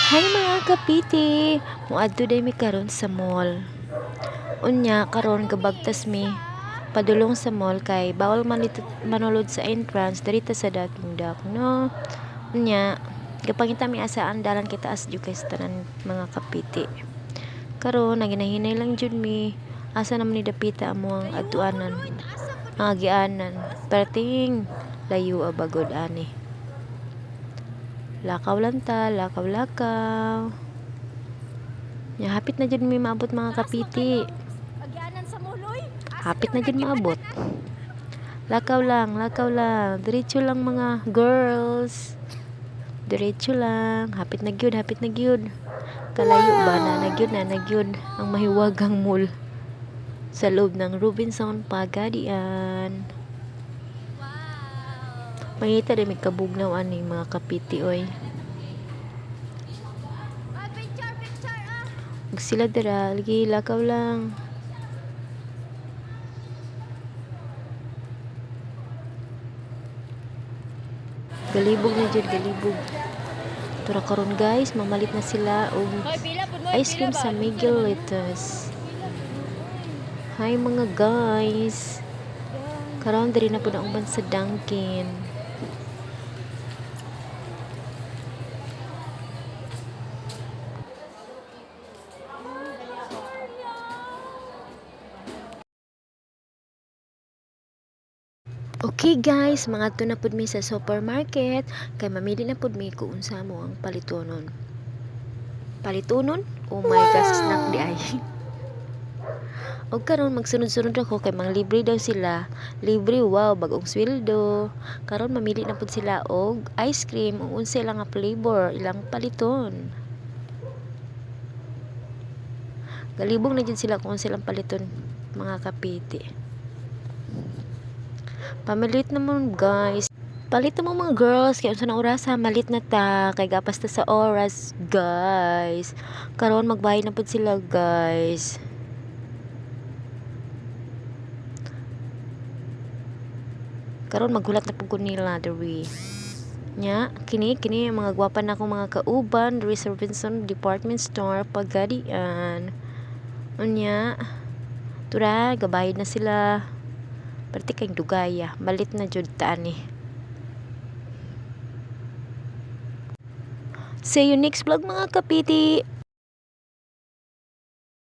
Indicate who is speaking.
Speaker 1: Hay mga kapiti, muadto day mi karon sa mall. Unya karon gabagtas mi padulong sa mall kay bawal manulod sa entrance diri sa daking dak no. Unya gapangita mi asaan dalan kita as jud kay sa tanan mga kapiti. Karon naginahinay lang jud mi asa naman ni dapita amo ang adtuanan. Ang agianan perting layo abagod ani. Lakaw lang ta, lakaw. Ya, hapit na jud mi maabot mga kapiti. Hapit na jud maabot. Lakaw lang. Diretso lang mga girls. Diretso lang. Hapit na gyud. Kalayo ba na nagyud ang mahiwagang mall sa loob ng Robinson Pagadian. Mangita rin may kabugnaw ani mga kapiti oy. Ug sila dira, lagi lakaw lang. Galibog. Tura karon guys, mamalit na sila og ice cream sa Miguelitos. Hi mga guys. Karon diri na pud ang uban sa Dunkin. Okay guys, mga to na pud mi sa supermarket kay mamili na pud mi kung unsa mo ang palitonon. Oh my gosh, snack di ay. Og karon magsunod-sunod ako kay mga libre daw sila. Libre, wow, bagong sweldo. Karon mamili na pud sila og ice cream ug unsa ilang nga flavor, ilang paliton. Galibog na jud sila kung unsa ilang paliton, mga kapiti. Pamilit naman guys. Palit mo mga girls kay unsa na oras ha, malit na ta kay gapas ta sa oras guys. Karon magbayad na pud sila guys. Karon maghulat na pud ko nila diri. Nya, kini mga gwapa na akong mga kauban diri sa Robinson Department Store Pagadian. Unya, tura gabayad na sila. Perti kay dugaya, malit na jud ta ani. See you next vlog mga kapiti.